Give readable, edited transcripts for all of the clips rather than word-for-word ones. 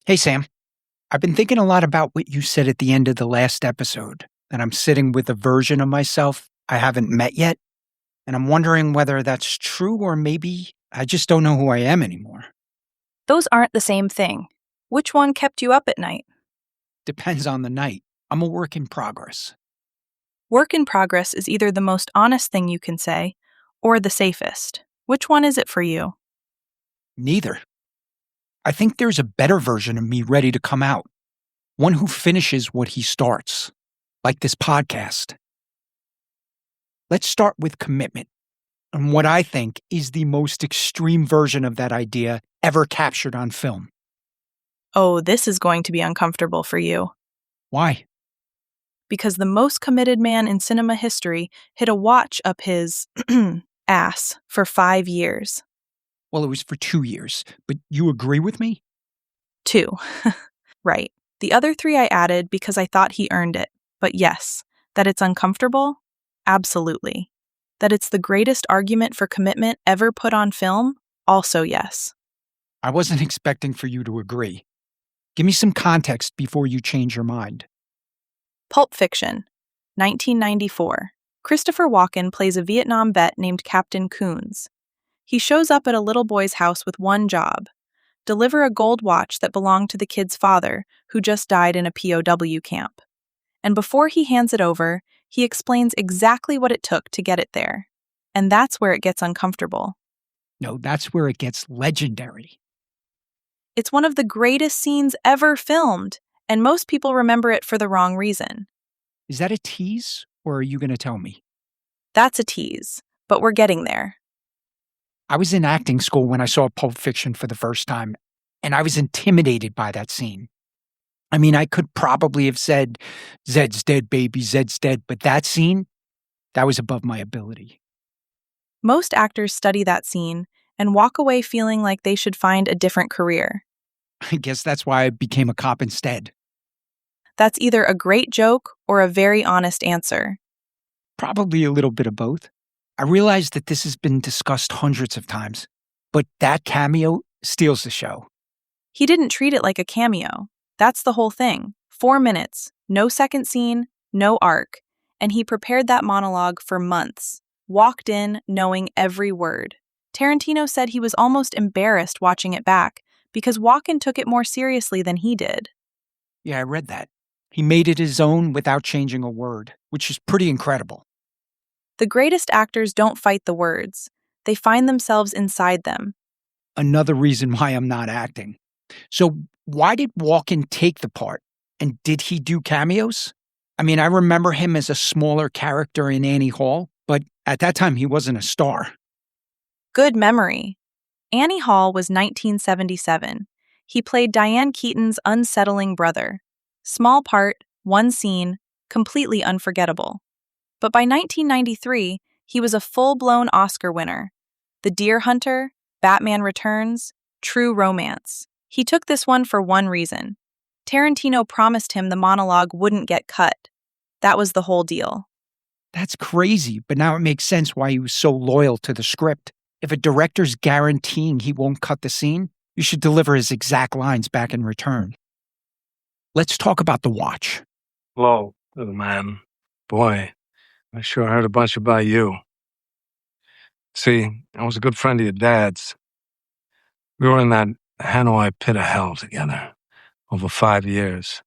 Hey, Sam. I've been thinking a lot about what you said at the end of the last episode, that I'm sitting with a version of myself I haven't met yet. And I'm wondering whether that's true or maybe I just don't know who I am anymore. Those aren't the same thing. Which one kept you up at night? Depends on the night. I'm a work in progress. Work in progress is either the most honest thing you can say or the safest. Which one is it for you? Neither. I think there's a better version of me ready to come out. One who finishes what he starts, like this podcast. Let's start with commitment, and what I think is the most extreme version of that idea ever captured on film. Oh, this is going to be uncomfortable for you. Why? Because the most committed man in cinema history hid a watch up his ass for 5 years. Well, it was for 2 years, but you agree with me? 2. Right. The other 3 I added because I thought he earned it. But yes, that it's uncomfortable? Absolutely. That it's the greatest argument for commitment ever put on film? Also yes. I wasn't expecting for you to agree. Give me some context before you change your mind. Pulp Fiction, 1994. Christopher Walken plays a Vietnam vet named Captain Coons. He shows up at a little boy's house with one job: deliver a gold watch that belonged to the kid's father, who just died in a POW camp. And before he hands it over, he explains exactly what it took to get it there. And that's where it gets uncomfortable. No, that's where it gets legendary. It's one of the greatest scenes ever filmed, and most people remember it for the wrong reason. Is that a tease, or are you going to tell me? That's a tease, but we're getting there. I was in acting school when I saw Pulp Fiction for the first time, and I was intimidated by that scene. I mean, I could probably have said, Zed's dead, baby, Zed's dead, but that scene, that was above my ability. Most actors study that scene and walk away feeling like they should find a different career. I guess that's why I became a cop instead. That's either a great joke or a very honest answer. Probably a little bit of both. I realize that this has been discussed hundreds of times, but that cameo steals the show. He didn't treat it like a cameo. That's the whole thing. 4 minutes, no second scene, no arc. And he prepared that monologue for months, walked in knowing every word. Tarantino said he was almost embarrassed watching it back because Walken took it more seriously than he did. Yeah, I read that. He made it his own without changing a word, which is pretty incredible. The greatest actors don't fight the words. They find themselves inside them. Another reason why I'm not acting. So why did Walken take the part? And did he do cameos? I mean, I remember him as a smaller character in Annie Hall, but at that time he wasn't a star. Good memory. Annie Hall was 1977. He played Diane Keaton's unsettling brother. Small part, one scene, completely unforgettable. But by 1993, he was a full-blown Oscar winner. The Deer Hunter, Batman Returns, True Romance. He took this one for one reason. Tarantino promised him the monologue wouldn't get cut. That was the whole deal. That's crazy, but now it makes sense why he was so loyal to the script. If a director's guaranteeing he won't cut the scene, you should deliver his exact lines back in return. Let's talk about the watch. Hello, little man. Boy, I sure heard a bunch about you. See, I was a good friend of your dad's. We were in that Hanoi pit of hell together over 5 years.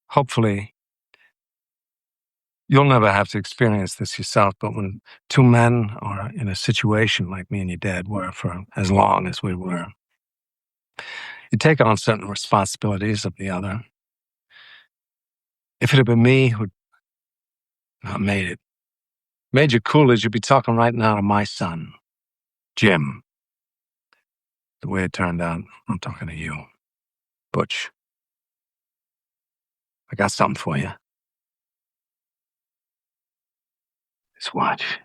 Hopefully, you'll never have to experience this yourself, but when two men are in a situation like me and your dad were for as long as we were, you take on certain responsibilities of the other. If it had been me who'd not made it, Major Coolidge, you'd be talking right now to my son, Jim. The way it turned out, I'm talking to you, Butch. I got something for you. This watch.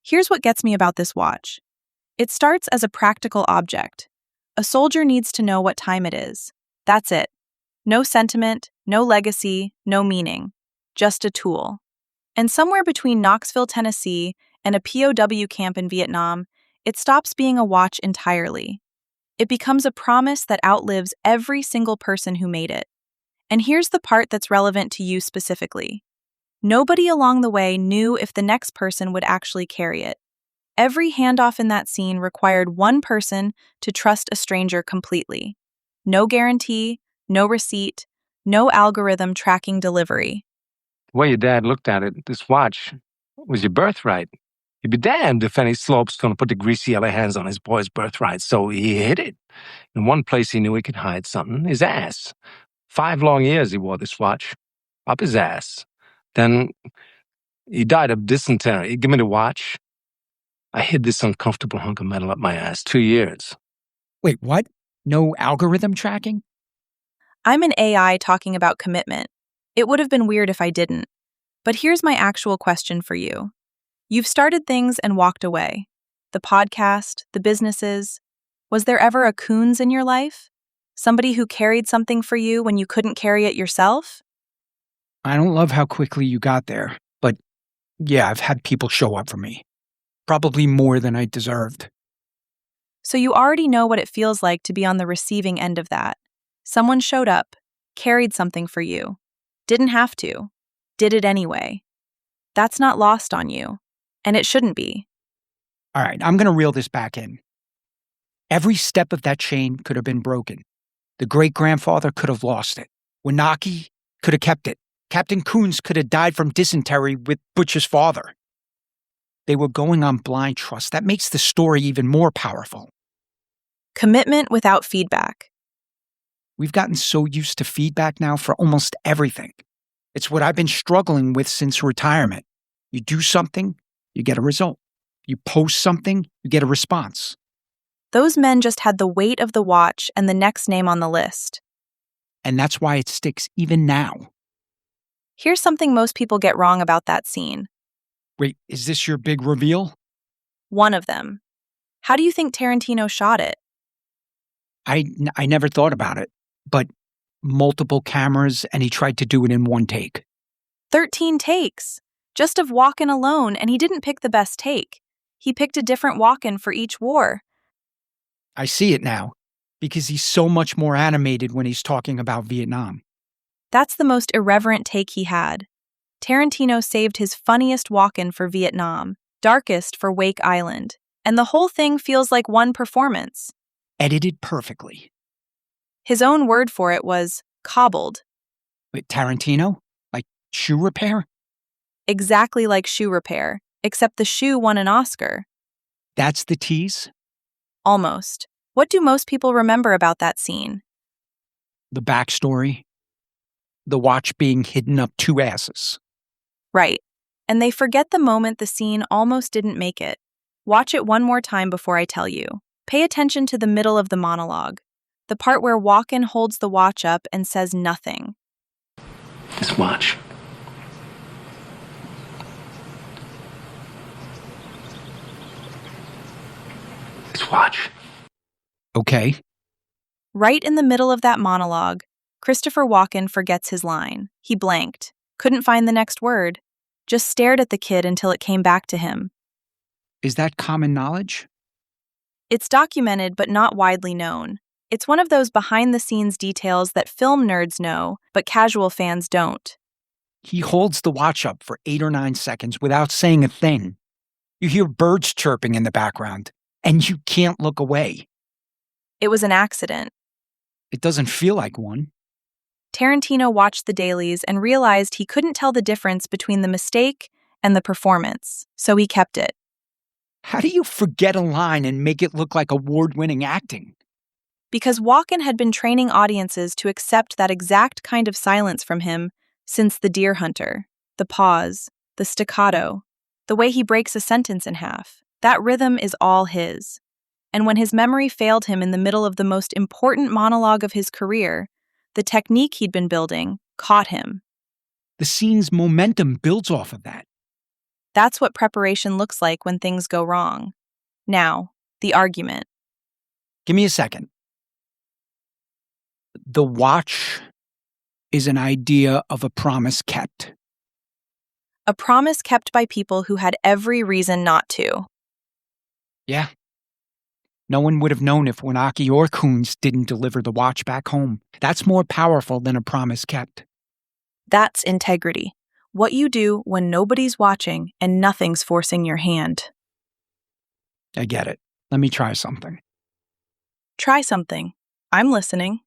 Here's what gets me about this watch. It starts as a practical object. A soldier needs to know what time it is. That's it. No sentiment, no legacy, no meaning. Just a tool. And somewhere between Knoxville, Tennessee, and a POW camp in Vietnam, it stops being a watch entirely. It becomes a promise that outlives every single person who made it. And here's the part that's relevant to you specifically. Nobody along the way knew if the next person would actually carry it. Every handoff in that scene required one person to trust a stranger completely. No guarantee, no receipt, no algorithm tracking delivery. The way your dad looked at it, this watch was your birthright. You'd be damned if any slope's gonna put the greasy yellow hands on his boy's birthright, so he hid it. In one place he knew he could hide something, his ass. 5 long years he wore this watch. Up his ass. Then he died of dysentery. Give me the watch. I hid this uncomfortable hunk of metal up my ass 2 years. Wait, what? No algorithm tracking? I'm an AI talking about commitment. It would have been weird if I didn't. But here's my actual question for you. You've started things and walked away. The podcast, the businesses. Was there ever a Coons in your life? Somebody who carried something for you when you couldn't carry it yourself? I don't love how quickly you got there, but yeah, I've had people show up for me. Probably more than I deserved. So you already know what it feels like to be on the receiving end of that. Someone showed up, carried something for you. Didn't have to. Did it anyway. That's not lost on you. And it shouldn't be. All right, I'm going to reel this back in. Every step of that chain could have been broken. The great-grandfather could have lost it. Winaki could have kept it. Captain Coons could have died from dysentery with Butch's father. They were going on blind trust. That makes the story even more powerful. Commitment without feedback. We've gotten so used to feedback now for almost everything. It's what I've been struggling with since retirement. You do something, you get a result. You post something, you get a response. Those men just had the weight of the watch and the next name on the list. And that's why it sticks even now. Here's something most people get wrong about that scene. Wait, is this your big reveal? One of them. How do you think Tarantino shot it? I never thought about it, but multiple cameras and he tried to do it in one take. 13 takes. Just of Walken alone, and he didn't pick the best take. He picked a different Walken for each war. I see it now, because he's so much more animated when he's talking about Vietnam. That's the most irreverent take he had. Tarantino saved his funniest Walken for Vietnam, darkest for Wake Island, and the whole thing feels like one performance. Edited perfectly. His own word for it was cobbled. Wait, Tarantino? Like shoe repair? Exactly like shoe repair, except the shoe won an Oscar. That's the tease? Almost. What do most people remember about that scene? The backstory? The watch being hidden up 2 asses. Right. And they forget the moment the scene almost didn't make it. Watch it one more time before I tell you. Pay attention to the middle of the monologue, the part where Walken holds the watch up and says nothing. This watch. This watch. Okay. Right in the middle of that monologue, Christopher Walken forgets his line. He blanked, couldn't find the next word, just stared at the kid until it came back to him. Is that common knowledge? It's documented but not widely known. It's one of those behind-the-scenes details that film nerds know, but casual fans don't. He holds the watch up for 8 or 9 seconds without saying a thing. You hear birds chirping in the background, and you can't look away. It was an accident. It doesn't feel like one. Tarantino watched the dailies and realized he couldn't tell the difference between the mistake and the performance, so he kept it. How do you forget a line and make it look like award-winning acting? Because Walken had been training audiences to accept that exact kind of silence from him since The Deer Hunter, the pause, the staccato, the way he breaks a sentence in half. That rhythm is all his. And when his memory failed him in the middle of the most important monologue of his career, the technique he'd been building caught him. The scene's momentum builds off of that. That's what preparation looks like when things go wrong. Now, the argument. Give me a second. The watch is an idea of a promise kept. A promise kept by people who had every reason not to. Yeah. No one would have known if Wanaki or Coons didn't deliver the watch back home. That's more powerful than a promise kept. That's integrity. What you do when nobody's watching and nothing's forcing your hand. I get it. Let me try something. Try something. I'm listening.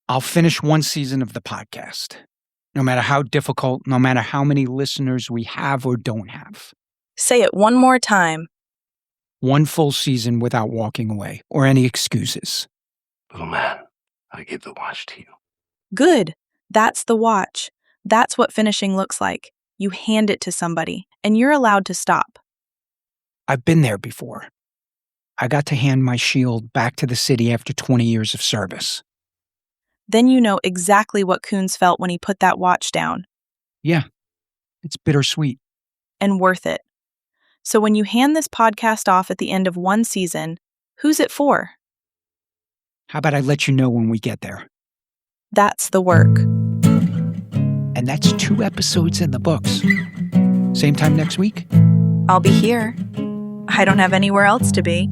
I'll finish one season of the podcast. No matter how difficult, no matter how many listeners we have or don't have. Say it one more time. One full season without walking away or any excuses. Little man, I give the watch to you. Good. That's the watch. That's what finishing looks like. You hand it to somebody, and you're allowed to stop. I've been there before. I got to hand my shield back to the city after 20 years of service. Then you know exactly what Coons felt when he put that watch down. Yeah, it's bittersweet. And worth it. So when you hand this podcast off at the end of one season, who's it for? How about I let you know when we get there? That's the work. And that's 2 episodes in the books. Same time next week? I'll be here. I don't have anywhere else to be.